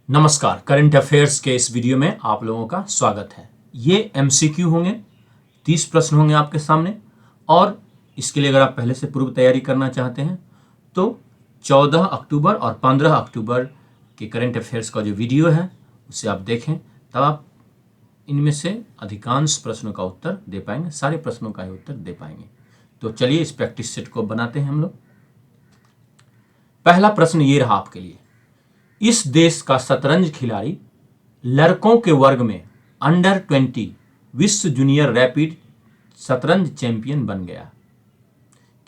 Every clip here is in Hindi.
नमस्कार। करंट अफेयर्स के इस वीडियो में आप लोगों का स्वागत है। ये एमसीक्यू होंगे, 30 प्रश्न होंगे आपके सामने। और इसके लिए अगर आप पहले से पूर्व तैयारी करना चाहते हैं तो 14 अक्टूबर और 15 अक्टूबर के करंट अफेयर्स का जो वीडियो है उसे आप देखें, तब आप इनमें से अधिकांश प्रश्नों का उत्तर दे पाएंगे, सारे प्रश्नों का ही उत्तर दे पाएंगे। तो चलिए इस प्रैक्टिस सेट को बनाते हैं हम लोग। पहला प्रश्न ये रहा आपके लिए, इस देश का शतरंज खिलाड़ी लड़कों के वर्ग में अंडर 20 विश्व जूनियर रैपिड शतरंज चैंपियन बन गया।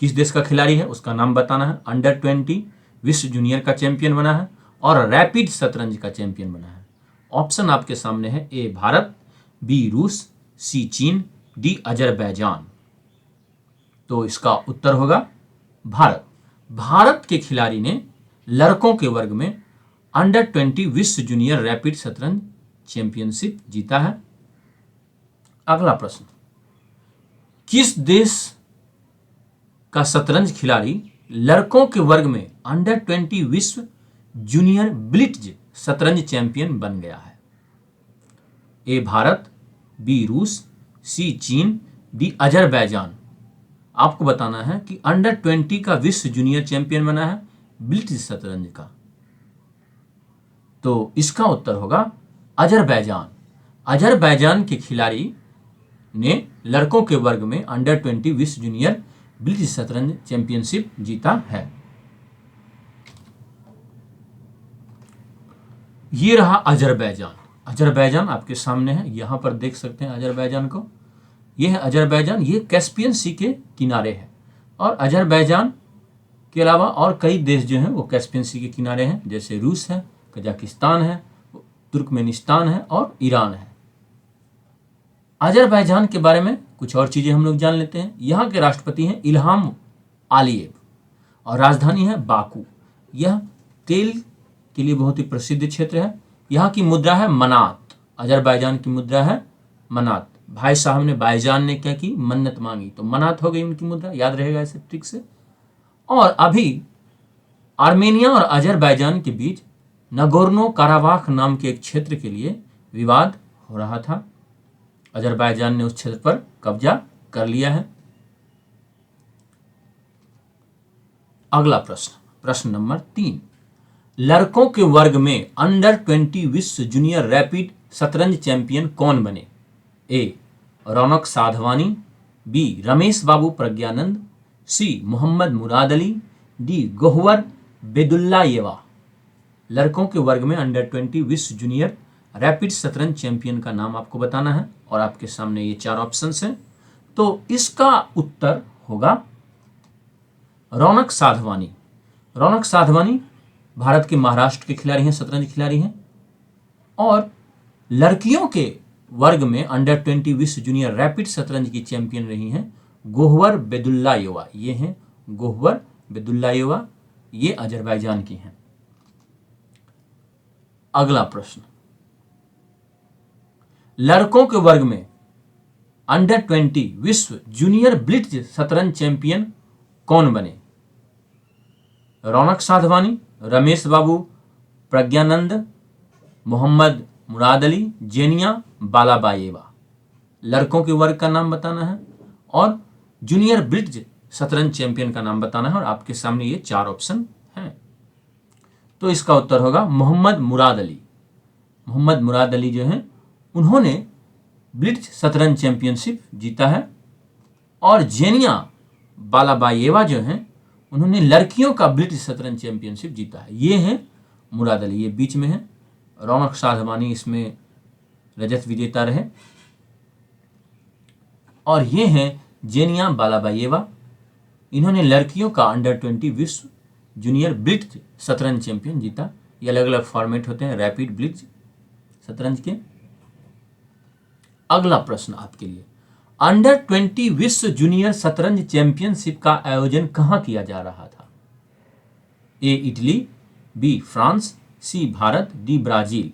किस देश का खिलाड़ी है उसका नाम बताना है। अंडर 20 विश्व जूनियर का चैंपियन बना है और रैपिड शतरंज का चैंपियन बना है। ऑप्शन आपके सामने है, ए भारत, बी रूस, सी चीन, डी अजरबैजान। तो इसका उत्तर होगा भारत। भारत के खिलाड़ी ने लड़कों के वर्ग में अंडर 20 विश्व जूनियर रैपिड शतरंज चैंपियनशिप जीता है। अगला प्रश्न, किस देश का शतरंज खिलाड़ी लड़कों के वर्ग में अंडर 20 विश्व जूनियर ब्लिट्ज शतरंज चैंपियन बन गया है। ए भारत, बी रूस, सी चीन, डी अजरबैजान। आपको बताना है कि अंडर 20 का विश्व जूनियर चैंपियन बना है ब्लिट्ज शतरंज का। तो इसका उत्तर होगा अजरबैजान। अजरबैजान के खिलाड़ी ने लड़कों के वर्ग में अंडर 20 विश्व जूनियर ब्लिट्ज शतरंज चैंपियनशिप जीता है। ये रहा अजरबैजान। अजरबैजान आपके सामने है, यहां पर देख सकते हैं अजरबैजान को। यह है अजरबैजान, ये कैस्पियन सी के किनारे है। और अजरबैजान के अलावा और कई देश जो हैं वो कैस्पियन सी के किनारे हैं, जैसे रूस है, कजाकिस्तान है, तुर्कमेनिस्तान है और ईरान है। अजरबैजान के बारे में कुछ और चीजें हम लोग जान लेते हैं। यहाँ के राष्ट्रपति हैं इल्हाम आलियेव और राजधानी है बाकू। यह तेल के लिए बहुत ही प्रसिद्ध क्षेत्र है। यहाँ की मुद्रा है मनात। अजरबैजान की मुद्रा है मनात। भाई साहब ने, भाईजान ने क्या की, मन्नत मांगी, तो मनात हो गई उनकी मुद्रा। याद रहेगा ऐसे ट्रिक से। और अभी आर्मेनिया और अजरबैजान के बीच नगोर्नो काराबाख नाम के एक क्षेत्र के लिए विवाद हो रहा था। अजरबैजान ने उस क्षेत्र पर कब्जा कर लिया है। अगला प्रश्न, प्रश्न नंबर 3, लड़कों के वर्ग में अंडर 20 विश्व जूनियर रैपिड शतरंज चैंपियन कौन बने। ए रौनक साधवानी, बी रमेश बाबू प्रज्ञानंद, सी मोहम्मद मुराद अली, डी गोहवर बेदुल्लायेवा। लड़कों के वर्ग में अंडर 20 विश्व जूनियर रैपिड शतरंज चैंपियन का नाम आपको बताना है और आपके सामने ये 4 ऑप्शंस हैं। तो इसका उत्तर होगा रौनक साधवानी। रौनक साधवानी भारत के महाराष्ट्र के खिलाड़ी हैं, शतरंज खिलाड़ी हैं। और लड़कियों के वर्ग में अंडर 20 विश्व जूनियर रैपिड शतरंज की चैंपियन रही हैं गोहवर बेदुल्लायेवा। ये हैं गोहवर बेदुल्लायेवा, ये अजरबैजान की हैं। अगला प्रश्न, लड़कों के वर्ग में अंडर 20 विश्व जूनियर ब्लिट्ज शतरंज चैंपियन कौन बने। रौनक साधवानी, रमेश बाबू प्रज्ञानंद, मोहम्मद मुराद अली, जेनिया बालाबायेवा। लड़कों के वर्ग का नाम बताना है और जूनियर ब्लिट्ज शतरंज चैंपियन का नाम बताना है और आपके सामने ये 4 ऑप्शन हैं। तो इसका उत्तर होगा मोहम्मद मुराद अली। मोहम्मद मुराद अली जो हैं उन्होंने ब्लिट्ज शतरंज चैंपियनशिप जीता है। और जेनिया बालाबायेवा जो हैं उन्होंने लड़कियों का ब्लिट्ज शतरंज चैंपियनशिप जीता है। ये हैं मुराद अली, ये बीच में है। रौनक साधवानी इसमें रजत विजेता रहे। और ये हैं जेनिया बालाबायेवा, इन्होंने लड़कियों का अंडर 20 विश्व जूनियर ब्लिट्ज शतरंज चैंपियन जीता। ये अलग अलग फॉर्मेट होते हैं रैपिड ब्लिट्ज शतरंज के। अगला प्रश्न आपके लिए, अंडर 20 विश्व जूनियर शतरंज चैंपियनशिप का आयोजन कहां किया जा रहा था। A Italy, B France, C Bharat, D Brazil.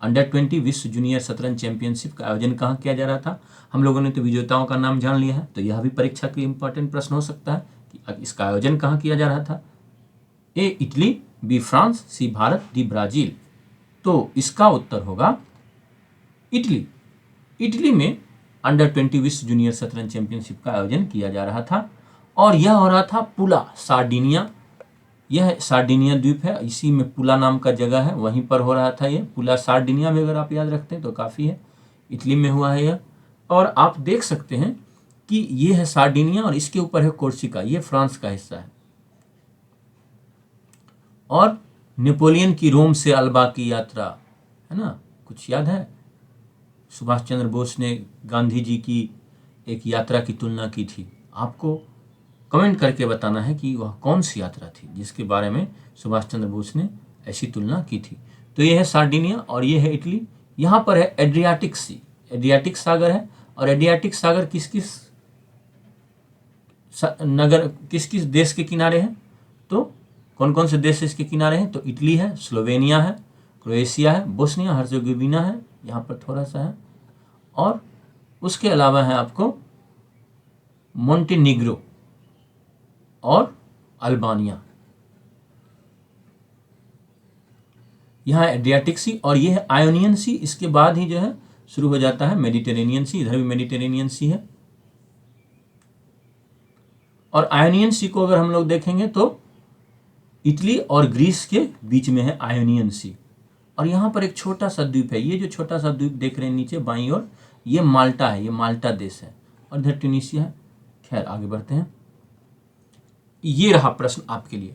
Under 20 विश्व जूनियर शतरंज चैंपियनशिप का आयोजन कहां किया जा रहा था। हम लोगों ने तो विजेताओं का नाम जान लिया है, तो यह भी परीक्षा के लिए इंपॉर्टेंट प्रश्न हो सकता है कि इसका आयोजन कहां किया जा रहा था। A Italy, B France, C Bharat, D Brazil. तो इसका उत्तर होगा इटली। इटली में अंडर 20 विश्व जूनियर शतरंज चैंपियनशिप का आयोजन किया जा रहा था और यह हो रहा था पुला सार्डिनिया। यह सार्डिनिया द्वीप है, इसी में पुला नाम का जगह है, वहीं पर हो रहा था। ये पुला सार्डिनिया में अगर आप याद रखते हैं तो काफ़ी है। इटली में हुआ है यह। और आप देख सकते हैं कि ये है सार्डिनिया और इसके ऊपर है कोर्सिका, ये फ्रांस का हिस्सा है। और नेपोलियन की रोम से अल्बा की यात्रा, है ना, कुछ याद है? सुभाष चंद्र बोस ने गांधी जी की एक यात्रा की तुलना की थी। आपको कमेंट करके बताना है कि वह कौन सी यात्रा थी जिसके बारे में सुभाष चंद्र बोस ने ऐसी तुलना की थी। तो ये है सार्डिनिया और ये है इटली। यहाँ पर है एड्रियाटिक सी, एड्रियाटिक सागर है। और एड्रियाटिक सागर किस किस देश के किनारे हैं? तो कौन कौन से देश इसके किनारे हैं? तो इटली है, स्लोवेनिया है, क्रोएशिया है, बोस्निया हर्जेगोविना है, यहाँ पर थोड़ा सा है, और उसके अलावा है आपको मोंटेनिग्रो और अल्बानिया। यहाँ एड्रियाटिक सी और ये है आयोनियन सी। इसके बाद ही जो है शुरू हो जाता है मेडिटेरेनियन सी। इधर भी मेडिटेरेनियन सी है। और आयोनियन सी को अगर हम लोग देखेंगे तो इटली और ग्रीस के बीच में है आयोनियन सी। और यहाँ पर एक छोटा सा द्वीप है, ये जो छोटा सा द्वीप देख रहे हैं नीचे बाईं ओर, ये माल्टा है, ये माल्टा देश है। और इधर ट्यूनीशिया है। खैर आगे बढ़ते हैं। ये रहा प्रश्न आपके लिए।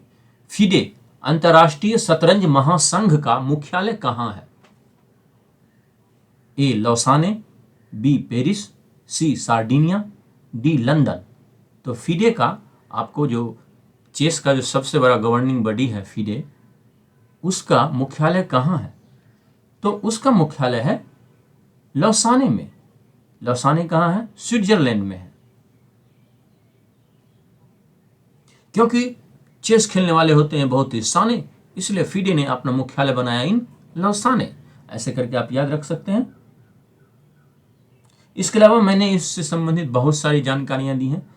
फिडे अंतर्राष्ट्रीय शतरंज महासंघ का मुख्यालय कहाँ है? ए लौसाने, बी पेरिस, सी सार्डिनिया, डी लंदन। तो फिडे का आपको जो चेस का जो सबसे बड़ा गवर्निंग बॉडी है फिडे, उसका मुख्यालय कहाँ है? तो उसका मुख्यालय है लौसाने में। लौसाने कहाँ है? स्विट्जरलैंड में है। क्योंकि चेस खेलने वाले होते हैं बहुत ही साने, इसलिए फिडे ने अपना मुख्यालय बनाया इन लौसाने। ऐसे करके आप याद रख सकते हैं। इसके अलावा मैंने इससे संबंधित बहुत सारी जानकारियां दी हैं।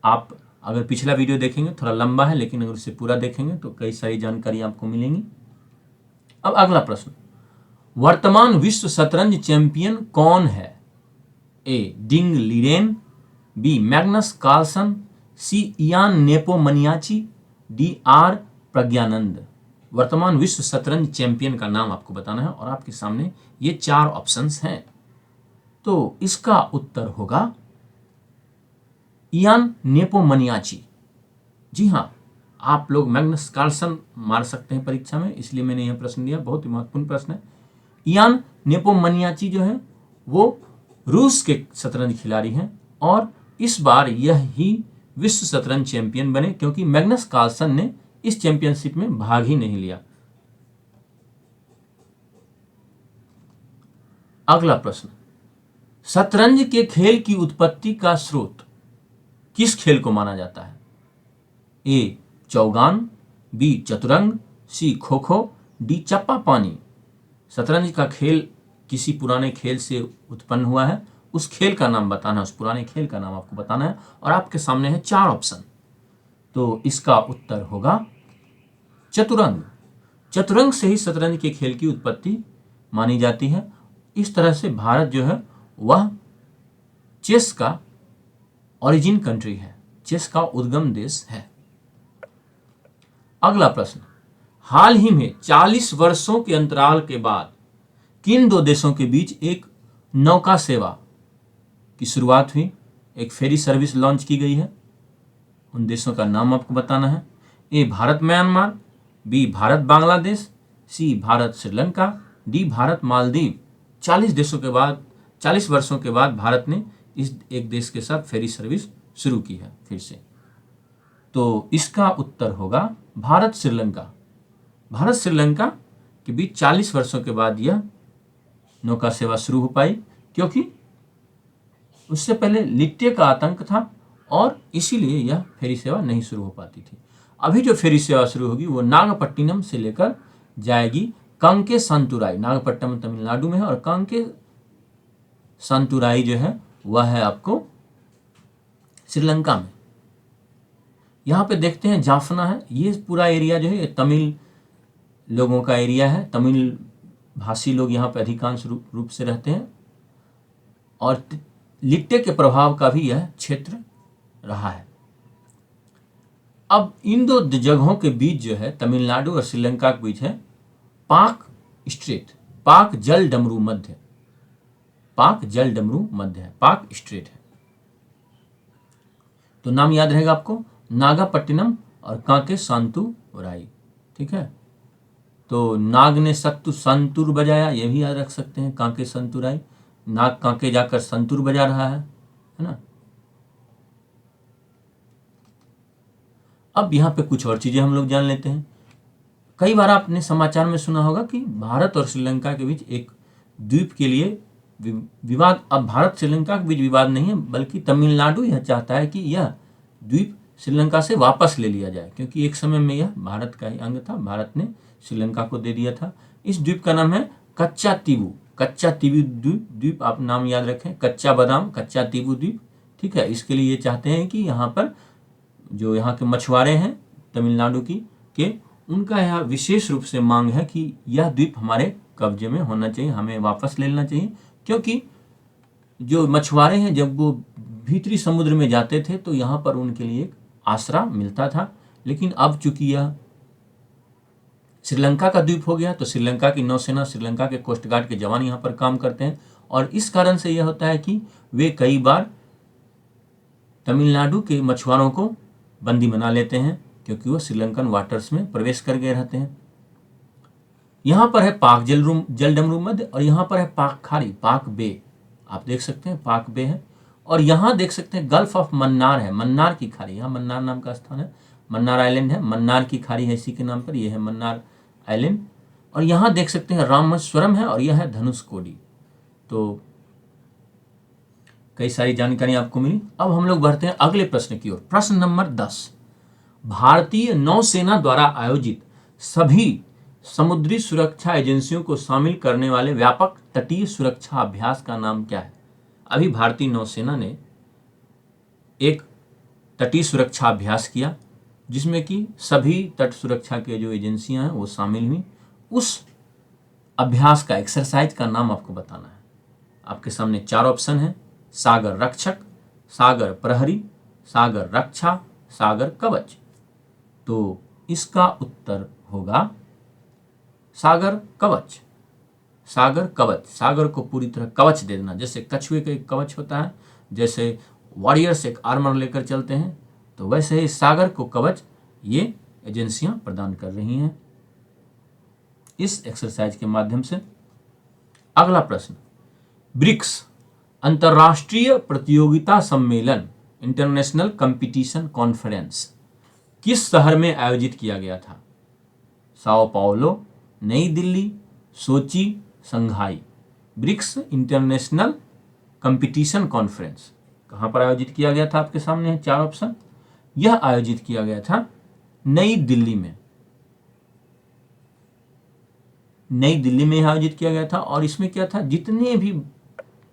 आप अगर पिछला वीडियो देखेंगे, थोड़ा लंबा है लेकिन अगर उसे पूरा देखेंगे तो कई सारी जानकारी आपको मिलेंगी। अब अगला प्रश्न, वर्तमान विश्व शतरंज चैंपियन कौन है? A Ding Liren, B Magnus Carlsen, C Ian Nepomniachtchi, D R Praggnanandhaa. वर्तमान विश्व शतरंज चैंपियन का नाम आपको बताना है और आपके सामने ये 4 ऑप्शंस हैं। तो इसका उत्तर होगा इयान नेपोमनियाची। जी हाँ, आप लोग मैग्नस कार्लसन मार सकते हैं परीक्षा में, इसलिए मैंने यह प्रश्न दिया, बहुत ही महत्वपूर्ण प्रश्न है। इयान नेपोमनियाची जो है वो रूस के शतरंज खिलाड़ी हैं और इस बार यह ही विश्व शतरंज चैंपियन बने, क्योंकि मैग्नस कार्लसन ने इस चैंपियनशिप में भाग ही नहीं लिया। अगला प्रश्न, शतरंज के खेल की उत्पत्ति का स्रोत किस खेल को माना जाता है? ए चौगान, बी चतुरंग, सी खो खो, डी चप्पा पानी। शतरंज का खेल किसी पुराने खेल से उत्पन्न हुआ है, उस खेल का नाम बताना है, उस पुराने खेल का नाम आपको बताना है और आपके सामने है 4 ऑप्शन। तो इसका उत्तर होगा चतुरंग। चतुरंग से ही शतरंज के खेल की उत्पत्ति मानी जाती है। इस तरह से भारत जो है वह चेस का ओरिजिन कंट्री है, चेस का उद्गम देश है। अगला प्रश्न, हाल ही में 40 वर्षों के अंतराल के बाद किन 2 देशों के बीच एक नौका सेवा की शुरुआत हुई? एक फेरी सर्विस लॉन्च की गई है। उन देशों का नाम आपको बताना है। ए भारत म्यांमार, बी भारत बांग्लादेश, सी भारत श्रीलंका, डी भारत मालदीव। 40 वर्षों के बाद भारत ने इस एक देश के साथ फेरी सर्विस शुरू की है फिर से। तो इसका उत्तर होगा भारत श्रीलंका। भारत श्रीलंका के बीच 40 वर्षों के बाद यह नौका सेवा शुरू हो पाई, क्योंकि उससे पहले लिट्टे का आतंक था और इसीलिए यह फेरी सेवा नहीं शुरू हो पाती थी। अभी जो फेरी सेवा शुरू होगी वो नागपट्टिनम से लेकर जाएगी कंके संतुराई। नागपट्टिनम तमिलनाडु में है और कंके संतुराई जो है वह है आपको श्रीलंका में। यहाँ पे देखते हैं जाफना है, ये पूरा एरिया जो है ये तमिल लोगों का एरिया है, तमिल भाषी लोग यहाँ पर अधिकांश रूप से रहते हैं और लिट्टे के प्रभाव का भी यह क्षेत्र रहा है। अब इन दो जगहों के बीच जो है तमिलनाडु और श्रीलंका के बीच है पाक स्ट्रेट, पाक जल डमरू मध्य, पाक जल डमरू मध्य है, पाक स्ट्रेट है। तो नाम याद रहेगा आपको, नागापट्टिनम और कांके सांतुराई। ठीक है, तो नाग ने सत्तु संतूर बजाया, ये भी याद रख सकते हैं, कांके संतुराई। नाग कांके जाकर संतूर बजा रहा है ना। अब यहाँ पे कुछ और चीजें हम लोग जान लेते हैं। कई बार आपने समाचार में सुना होगा कि भारत और श्रीलंका के बीच एक द्वीप के लिए विवाद। अब भारत श्रीलंका के बीच विवाद नहीं है, बल्कि तमिलनाडु यह चाहता है कि यह द्वीप श्रीलंका से वापस ले लिया जाए, क्योंकि एक समय में यह भारत का ही अंग था, भारत ने श्रीलंका को दे दिया था। इस द्वीप का नाम है कच्चा तीबू, कच्चा तीबू द्वीप, आप नाम याद रखें, कच्चा बादाम, कच्चा तीबू द्वीप। ठीक है, इसके लिए ये चाहते हैं कि यहाँ पर जो यहाँ के मछुआरे हैं तमिलनाडु के उनका यह विशेष रूप से मांग है कि यह द्वीप हमारे कब्जे में होना चाहिए, हमें वापस ले लेना चाहिए। क्योंकि जो मछुआरे हैं जब वो भीतरी समुद्र में जाते थे तो यहाँ पर उनके लिए एक आसरा मिलता था, लेकिन अब चूंकि यह श्रीलंका का द्वीप हो गया तो श्रीलंका की नौसेना, श्रीलंका के कोस्ट गार्ड के जवान यहाँ पर काम करते हैं, और इस कारण से यह होता है कि वे कई बार तमिलनाडु के मछुआरों को बंदी बना लेते हैं, क्योंकि वो श्रीलंकन वाटर्स में प्रवेश कर गए रहते हैं। यहाँ पर है पाक जल डमरू मध्य, और यहाँ पर है पाक खाड़ी, पाक बे, आप देख सकते हैं पाक बे है। और यहाँ देख सकते हैं गल्फ ऑफ मन्नार है, मन्नार की खाड़ी, यहाँ मन्नार नाम का स्थान है, मन्नार आइलैंड है, मन्नार की खाड़ी है इसी के नाम पर, यह है मन्नार आइलैंड। और यहाँ देख सकते हैं रामेश्वरम है, और यह है धनुषकोडी। तो कई सारी जानकारी आपको मिली। अब हम लोग बढ़ते हैं अगले प्रश्न की ओर। प्रश्न नंबर 10, भारतीय नौसेना द्वारा आयोजित सभी समुद्री सुरक्षा एजेंसियों को शामिल करने वाले व्यापक तटीय सुरक्षा अभ्यास का नाम क्या है? अभी भारतीय नौसेना ने एक तटीय सुरक्षा अभ्यास किया जिसमें कि सभी तट सुरक्षा के जो एजेंसियां हैं वो शामिल हुई। उस अभ्यास का, एक्सरसाइज का नाम आपको बताना है। आपके सामने 4 ऑप्शन है, सागर रक्षक, सागर प्रहरी, सागर रक्षा, सागर कवच। तो इसका उत्तर होगा सागर कवच, सागर कवच। सागर को पूरी तरह कवच दे देना, जैसे कछुए का एक कवच होता है, जैसे वॉरियर्स एक आर्मर लेकर चलते हैं, तो वैसे ही सागर को कवच ये एजेंसियां प्रदान कर रही हैं इस एक्सरसाइज के माध्यम से। अगला प्रश्न, ब्रिक्स अंतर्राष्ट्रीय प्रतियोगिता सम्मेलन, इंटरनेशनल कंपटीशन कॉन्फ्रेंस किस शहर में आयोजित किया गया था? साओ पाउलो, नई दिल्ली, सोची, संघाई। ब्रिक्स इंटरनेशनल कंपटीशन कॉन्फ्रेंस कहां पर आयोजित किया गया था? आपके सामने है 4 ऑप्शन। यह आयोजित किया गया था नई दिल्ली में, नई दिल्ली में आयोजित किया गया था। और इसमें क्या था, जितने भी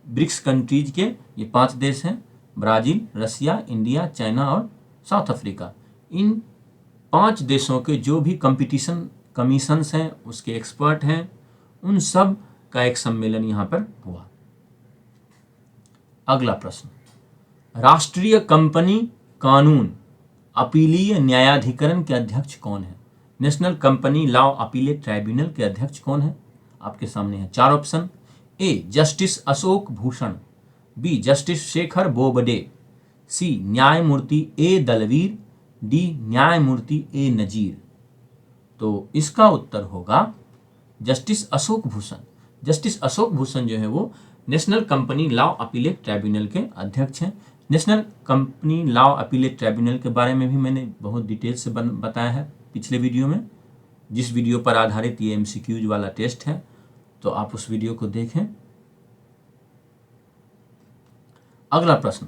ब्रिक्स कंट्रीज के ये 5 देश हैं, ब्राजील, रसिया, इंडिया, चाइना और साउथ अफ्रीका, इन 5 देशों के जो भी कंपटीशन कमीशंस हैं, उसके एक्सपर्ट हैं, उन सब का एक सम्मेलन यहां पर हुआ। अगला प्रश्न, राष्ट्रीय कंपनी कानून अपीलीय न्यायाधिकरण के अध्यक्ष कौन है? National company law appellate tribunal के अध्यक्ष कौन है? आपके सामने है 4 option. A justice Ashok Bhushan, B justice Shekhar Bobde, C न्यायमूर्ति ए दलवीर, डी न्यायमूर्ति ए नजीर। तो इसका उत्तर होगा जस्टिस अशोक भूषण। जस्टिस अशोक भूषण जो है वो national company law appellate tribunal के अध्यक्ष हैं। National company law appellate tribunal के बारे में भी मैंने बहुत डिटेल से बताया है पिछले वीडियो में, जिस वीडियो पर आधारित ये एमसीक्यूज वाला टेस्ट है, तो आप उस वीडियो को देखें। अगला प्रश्न,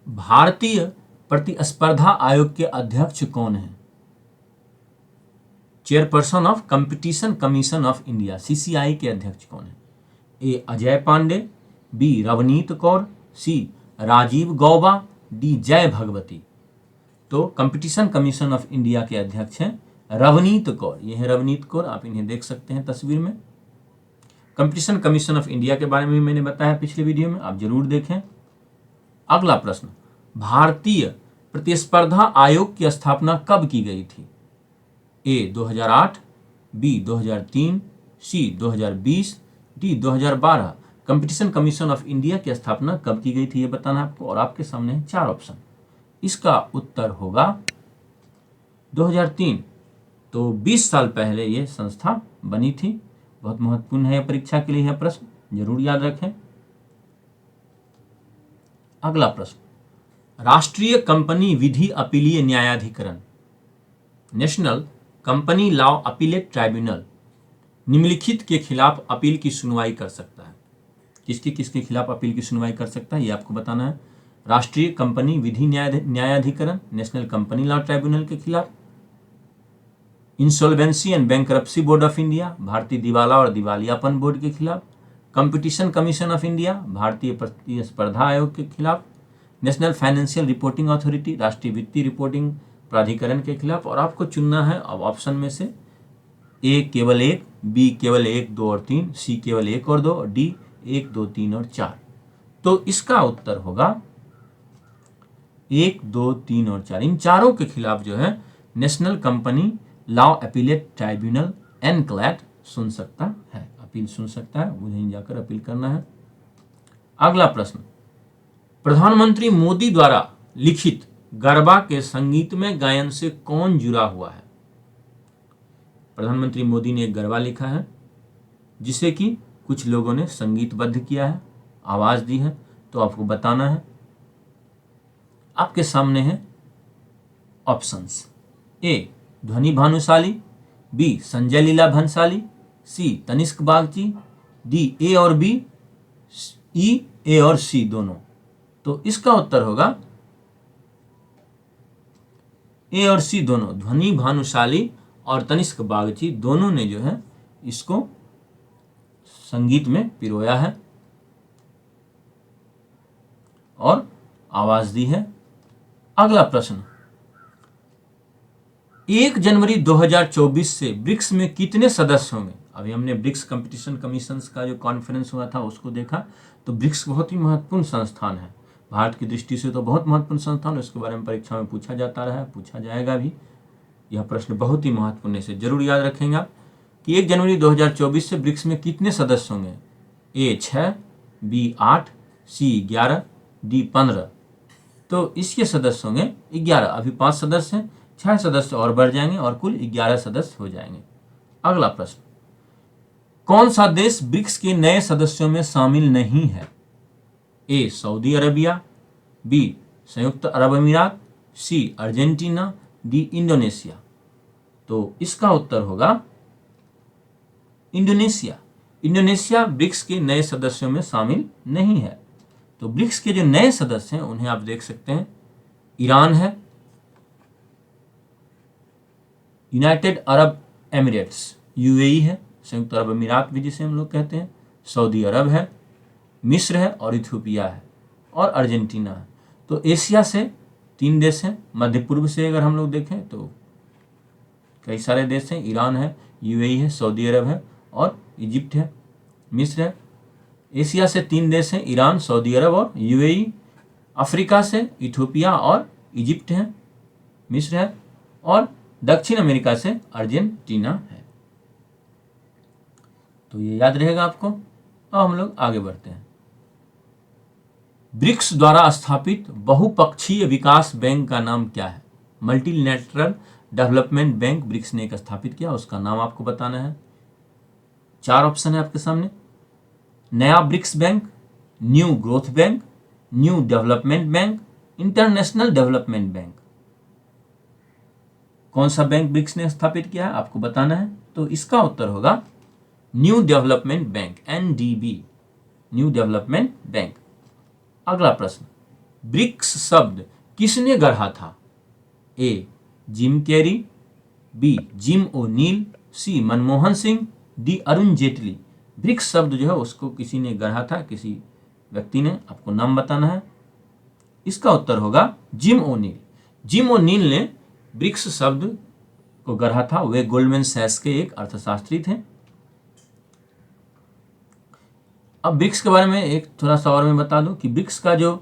भारतीय प्रतिस्पर्धा आयोग के अध्यक्ष कौन है? Chairperson of competition commission of India, CCI के अध्यक्ष कौन है? ए अजय पांडे, बी रवनीत कौर, सी राजीव गौबा, डी जय भगवती। तो कंपटीशन कमीशन ऑफ इंडिया के अध्यक्ष हैं रवनीत कौर। ये है रवनीत कौर, आप इन्हें देख सकते हैं तस्वीर में। कंपटीशन कमीशन ऑफ इंडिया के बारे में भी मैंने बताया पिछले वीडियो में, आप जरूर देखें। अगला प्रश्न, भारतीय प्रतिस्पर्धा आयोग की स्थापना कब की गई थी? A 2008, B 2003, C 2020, D 2012। Competition commission of India की स्थापना कब की गई थी ये बताना आपको, और आपके सामने है 4 ऑप्शन। इसका उत्तर होगा 2003। तो 20 साल पहले ये संस्था बनी थी। बहुत महत्वपूर्ण है परीक्षा के लिए यह प्रश्न, जरूर याद रखें। अगला प्रश्न, राष्ट्रीय कंपनी विधि अपीलीय न्यायाधिकरण, national company law appellate tribunal, निम्नलिखित के खिलाफ अपील की सुनवाई कर सकता है। किसके किसके खिलाफ अपील की सुनवाई कर सकता है ये आपको बताना है। राष्ट्रीय कंपनी विधि न्यायाधिकरण, नेशनल कंपनी लॉ ट्राइब्यूनल के खिलाफ, insolvency and bankruptcy board of India, भारतीय दिवाला और दिवालियापन बोर्ड के खिलाफ, कंपटीशन कमीशन ऑफ इंडिया, भारतीय प्रतिस्पर्धा आयोग के खिलाफ, नेशनल फाइनेंशियल रिपोर्टिंग अथॉरिटी, राष्ट्रीय वित्तीय रिपोर्टिंग प्राधिकरण के खिलाफ। और आपको चुनना है अब ऑप्शन में से ए केवल 1, बी केवल 1, 2 और 3, सी केवल 1 और 2 और डी 1, 2, 3 और 4। तो इसका उत्तर होगा 1, 2, 3 और 4। इन चारों के खिलाफ जो है national company law appellate tribunal NCLAT सुन सकता है, अपील सुन सकता है, उन्हें जाकर अपील करना है। अगला प्रश्न, प्रधानमंत्री मोदी द्वारा लिखित गरबा के संगीतमय गायन से कौन जुड़ा हुआ है? प्रधानमंत्री मोदी ने एक गरबा लिखा है जिसे कि कुछ लोगों ने संगीतबद्ध किया है, आवाज दी है, तो आपको बताना है। आपके सामने है options, A Dhvani Bhanushali, B Sanjay Leela Bhansali, C Tanishk Bagchi, D A और बी, ई ए और सी दोनों। तो इसका उत्तर होगा ए और सी दोनों, ध्वनि भानुशाली और तनिष्क बागची दोनों ने जो है इसको संगीत में पिरोया है और आवाज दी है। अगला प्रश्न, 1 जनवरी 2024 से ब्रिक्स में कितने सदस्य होंगे? अभी हमने ब्रिक्स कंपटीशन कमीशन का जो कॉन्फ्रेंस हुआ था उसको देखा, तो ब्रिक्स बहुत ही महत्वपूर्ण संस्थान है, भारत की दृष्टि से तो बहुत महत्वपूर्ण संस्थान है। उसके बारे में परीक्षा में पूछा जाता रहा है, पूछा जाएगा भी। यह प्रश्न बहुत ही महत्वपूर्ण है, इसे जरूर याद रखेंगे आप कि 1 जनवरी 2024 से ब्रिक्स में कितने सदस्य होंगे? ए 6, बी 8, सी 11, डी 15। तो इसके सदस्य होंगे 11। अभी 5 सदस्य हैं, 6 सदस्य और बढ़ जाएंगे और कुल 11 सदस्य हो जाएंगे। अगला प्रश्न, कौन सा देश ब्रिक्स के नए सदस्यों में शामिल नहीं है? ए सऊदी अरबिया, बी संयुक्त अरब अमीरात, सी अर्जेंटीना, डी इंडोनेशिया। तो इसका उत्तर होगा इंडोनेशिया। इंडोनेशिया ब्रिक्स के नए सदस्यों में शामिल नहीं है। तो ब्रिक्स के जो नए सदस्य हैं उन्हें आप देख सकते हैं, ईरान है, यूनाइटेड अरब एमिरेट्स यूएई है, संयुक्त अरब अमीरात भी जिसे हम लोग कहते हैं, सऊदी अरब है, मिस्र है और इथियोपिया है और अर्जेंटीना है। तो एशिया से 3 देश हैं, मध्य पूर्व से अगर हम लोग देखें तो कई सारे देश हैं, ईरान है, यूएई है, सऊदी अरब है और इजिप्ट है, मिस्र है। एशिया से 3 देश हैं, ईरान, सऊदी अरब और यूएई। अफ्रीका से इथियोपिया और इजिप्ट है, मिस्र है और दक्षिण अमेरिका से अर्जेंटीना है। तो ये याद रहेगा आपको। अब हम लोग आगे बढ़ते हैं। ब्रिक्स द्वारा स्थापित बहुपक्षीय विकास बैंक का नाम क्या है? मल्टीलैटरल डेवलपमेंट बैंक ब्रिक्स ने एक स्थापित किया, उसका नाम आपको बताना है। 4 ऑप्शन है आपके सामने, नया BRICS bank, new growth bank, new development bank, international development bank. कौन सा बैंक ब्रिक्स ने स्थापित किया है आपको बताना है। तो इसका उत्तर होगा new development bank, NDB, new development bank. अगला प्रश्न, ब्रिक्स शब्द किसने गढ़ा था? A Jim Carrey, B Jim O'Neill, C Manmohan Singh, D Arun Jaitley. BRICS शब्द जो है उसको किसी ने गढ़ा था, किसी व्यक्ति ने, आपको नाम बताना है। इसका उत्तर होगा जिम ओनील। जिम ओनील ने ब्रिक्स शब्द को गढ़ा था। वे गोल्डमैन सैक्स के एक अर्थशास्त्री थे। अब ब्रिक्स के बारे में एक थोड़ा सा और मैं बता दूं कि ब्रिक्स का जो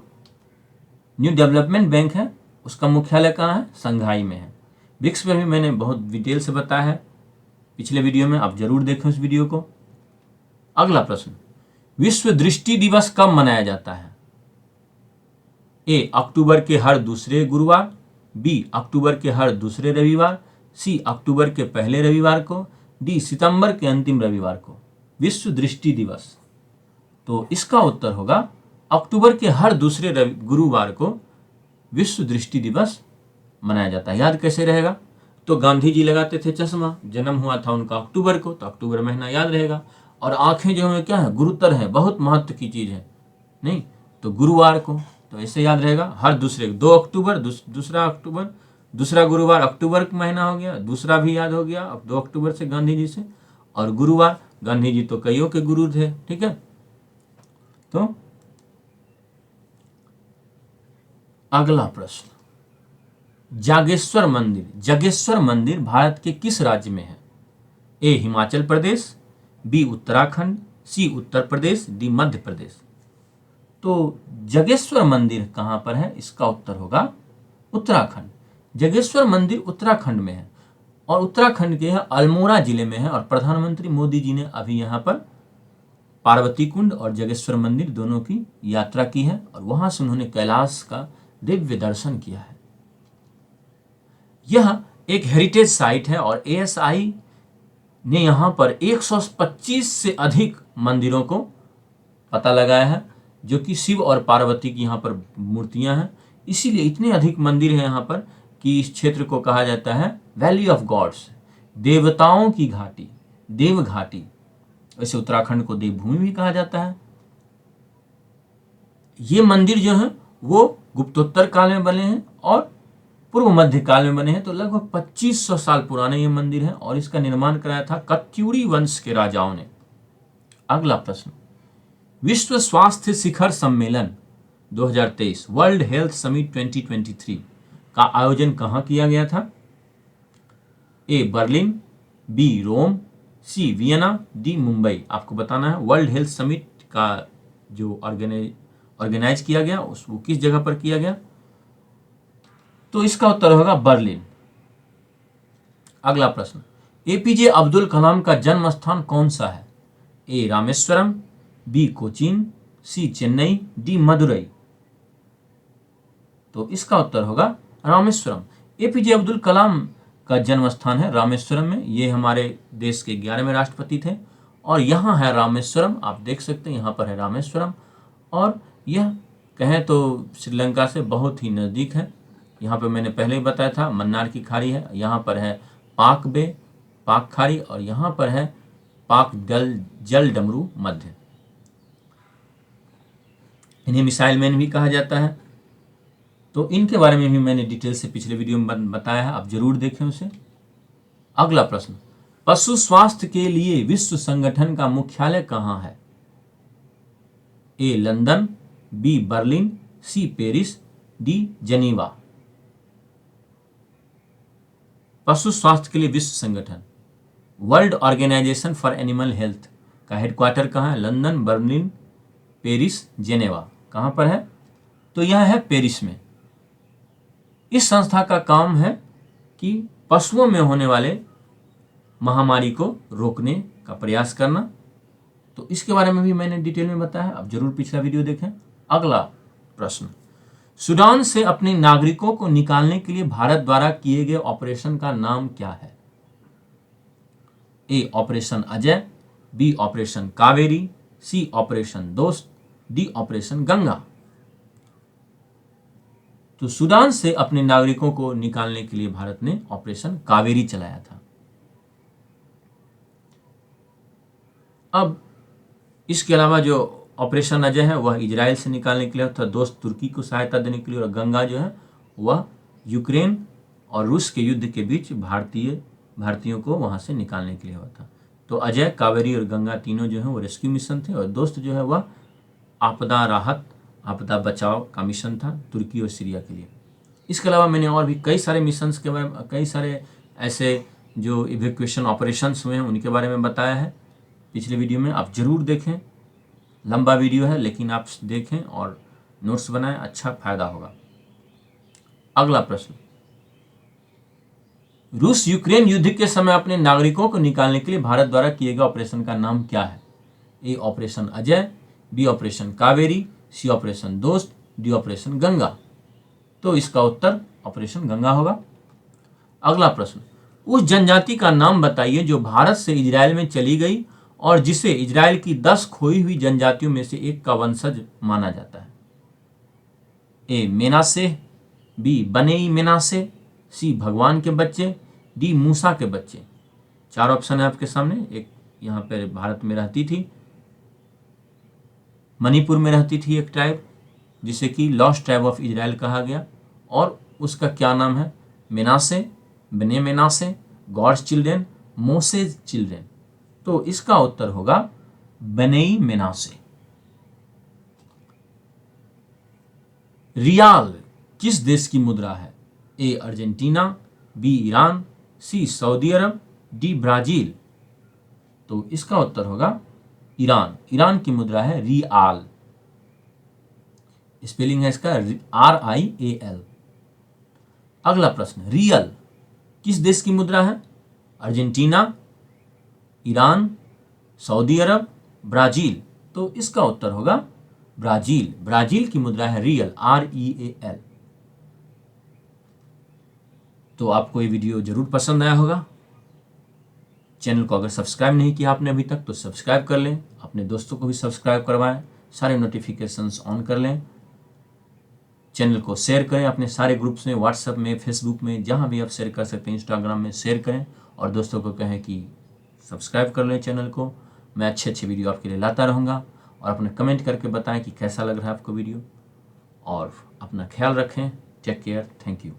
न्यू डेवलपमेंट बैंक है उसका मुख्यालय कहाँ है, शंघाई में है। ब्रिक्स पर भी मैंने बहुत डिटेल से बताया है पिछले वीडियो में, आप जरूर देखें उस वीडियो को। अगला प्रश्न, विश्व दृष्टि दिवस कब मनाया जाता है? ए अक्टूबर के हर दूसरे गुरुवार, बी अक्टूबर के हर दूसरे रविवार, सी अक्टूबर के पहले रविवार को, डी सितंबर के अंतिम रविवार को। विश्व दृष्टि दिवस, तो इसका उत्तर होगा अक्टूबर के हर दूसरे गुरुवार को विश्व दृष्टि दिवस मनाया जाता है। याद कैसे रहेगा? तो गांधी जी लगाते थे चश्मा, जन्म हुआ था उनका अक्टूबर को, तो अक्टूबर महीना याद रहेगा। और आंखें जो है क्या है, गुरुतर है, बहुत महत्व की चीज है, नहीं तो गुरुवार को, तो ऐसे याद रहेगा। हर दूसरे 2 अक्टूबर, दूसरा अक्टूबर, दूसरा गुरुवार अक्टूबर का महीना हो गया, दूसरा भी याद हो गया अब 2 अक्टूबर से गांधी जी से। और गुरुवार, गांधी जी तो कईयों के गुरु थे, ठीक है। तो अगला प्रश्न, जागेश्वर मंदिर भारत के किस राज्य में है? ए हिमाचल प्रदेश, बी उत्तराखंड, सी उत्तर प्रदेश, डी मध्य प्रदेश। तो जागेश्वर मंदिर कहां पर है? इसका उत्तर होगा उत्तराखंड। जागेश्वर मंदिर उत्तराखंड में है और उत्तराखंड के अल्मोड़ा जिले में है। और प्रधानमंत्री मोदी जी ने अभी यहाँ पर पार्वती कुंड और जागेश्वर मंदिर दोनों की यात्रा की है और वहां से उन्होंने कैलाश का दिव्य दर्शन किया है। यह एक हेरिटेज साइट है और ASI ने यहाँ पर 125 से अधिक मंदिरों को पता लगाया है, जो कि शिव और पार्वती की यहाँ पर मूर्तियां हैं। इसीलिए इतने अधिक मंदिर हैं यहाँ पर कि इस क्षेत्र को कहा जाता है वैली ऑफ गॉड्स, देवताओं की घाटी, देव घाटी। वैसे उत्तराखंड को देवभूमि भी कहा जाता है। ये मंदिर जो है वो गुप्तोत्तर काल में बने हैं और पूर्व मध्य काल में बने हैं, तो लगभग 2500 साल पुराने ये मंदिर है और इसका निर्माण कराया था कत्यूरी वंश के राजाओं ने। अगला प्रश्न, विश्व स्वास्थ्य शिखर सम्मेलन 2023 वर्ल्ड हेल्थ समिट 2023 का आयोजन कहां किया गया था? ए बर्लिन, बी रोम, सी वियना, डी मुंबई। आपको बताना है वर्ल्ड हेल्थ समिट का जो ऑर्गेनाइज किया गया वो किस जगह पर किया गया, तो इसका उत्तर होगा बर्लिन। अगला प्रश्न, APJ अब्दुल कलाम का जन्म स्थान कौन सा है? ए रामेश्वरम, बी कोचीन, सी चेन्नई, डी मदुरई। तो इसका उत्तर होगा रामेश्वरम। APJ अब्दुल कलाम का जन्म स्थान है रामेश्वरम में। ये हमारे देश के 11वें राष्ट्रपति थे और यहाँ है रामेश्वरम, आप देख सकते हैं यहाँ पर है रामेश्वरम। और यह कहें तो श्रीलंका से बहुत ही नज़दीक है। यहाँ पे मैंने पहले ही बताया था मन्नार की खाड़ी है, यहाँ पर है पाक बे, पाक खाड़ी, और यहाँ पर है पाक जल डमरू मध्य। इन्हें मिसाइल मैन भी कहा जाता है। तो इनके बारे में भी मैंने डिटेल से पिछले वीडियो में बताया है, आप जरूर देखें उसे। अगला प्रश्न, पशु स्वास्थ्य के लिए विश्व संगठन का मुख्यालय कहाँ है? A London, B Berlin, C Paris, D Geneva. पशु स्वास्थ्य के लिए विश्व संगठन world organisation for animal health का हेडक्वार्टर कहाँ है? London, Berlin, Paris, Geneva. कहाँ पर है? तो यह है पेरिस में। इस संस्था का काम है कि पशुओं में होने वाले महामारी को रोकने का प्रयास करना। तो इसके बारे में भी मैंने डिटेल में बताया, आप जरूर पिछला वीडियो देखें। अगला प्रश्न, सूडान से अपने नागरिकों को निकालने के लिए भारत द्वारा किए गए ऑपरेशन का नाम क्या है? A operation Ajay, B operation Kaveri, C operation Dost, D operation Ganga. तो सूडान से अपने नागरिकों को निकालने के लिए भारत ने ऑपरेशन कावेरी चलाया था। अब इसके अलावा जो ऑपरेशन अजय है वह इजराइल से निकालने के लिए था, दोस्त तुर्की को सहायता देने के लिए, और गंगा जो है वह यूक्रेन और रूस के युद्ध के बीच भारतीयों को वहां से निकालने के लिए हुआ था। तो अजय, कावेरी और गंगा तीनों जो है वो रेस्क्यू मिशन थे, और दोस्त जो है वह आपदा राहत, आपदा बचाव का मिशन था तुर्की और सीरिया के लिए। इसके अलावा मैंने और भी कई सारे मिशंस के बारे में, कई सारे ऐसे जो इवैक्यूएशन ऑपरेशंस हुए हैं उनके बारे में बताया है पिछले वीडियो में, आप जरूर देखें। लंबा वीडियो है, लेकिन आप देखें और नोट्स बनाएं, अच्छा फायदा होगा। अगला प्रश्न, रूस यूक्रेन युद्ध के समय अपने नागरिकों को निकालने के लिए भारत द्वारा किए गए ऑपरेशन का नाम क्या है? A operation Ajay, B operation Kaveri, C operation Dost, D operation Ganga. तो इसका उत्तर ऑपरेशन गंगा होगा। अगला प्रश्न, उस जनजाति का नाम बताइए जो भारत से इजराइल में चली गई और जिसे इजराइल की 10 खोई हुई जनजातियों में से एक का वंशज माना जाता है। ए मेनासे, बी बनेई मेनासे, सी भगवान के बच्चे, डी मूसा के बच्चे। 4 ऑप्शन है आपके सामने। एक यहाँ पर भारत में रहती थी, मणिपुर में रहती थी एक ट्राइब जिसे कि लॉस्ट ट्राइब ऑफ इजराइल कहा गया, और उसका क्या नाम है? मेनासे, बने मेनासे, गॉड्स चिल्ड्रेन, मोसेज चिल्ड्रेन। तो इसका उत्तर होगा बनेई मेनासे। रियाल किस देश की मुद्रा है? A Argentina, B Iran, C Saudi Arab, D Brazil. तो इसका उत्तर होगा ईरान। ईरान की मुद्रा है रियाल। स्पेलिंग है इसका RIAL। अगला प्रश्न, रियल किस देश की मुद्रा है? अर्जेंटीना, ईरान, सऊदी अरब, ब्राजील। तो इसका उत्तर होगा ब्राजील। ब्राजील की मुद्रा है रियल, REAL। तो आपको ये वीडियो जरूर पसंद आया होगा। चैनल को अगर सब्सक्राइब नहीं किया आपने अभी तक तो सब्सक्राइब कर लें, अपने दोस्तों को भी सब्सक्राइब करवाएं, सारे नोटिफिकेशंस ऑन कर लें, चैनल को शेयर करें अपने सारे ग्रुप्स में, व्हाट्सएप में, फेसबुक में, जहां भी आप शेयर कर सकते हैं, इंस्टाग्राम में शेयर करें और दोस्तों को कहें कि सब्सक्राइब कर लें चैनल को। मैं अच्छे वीडियो आपके लिए लाता रहूँगा और अपने कमेंट करके बताएं कि कैसा लग रहा है आपको वीडियो, और अपना ख्याल रखें। Take care, thank you.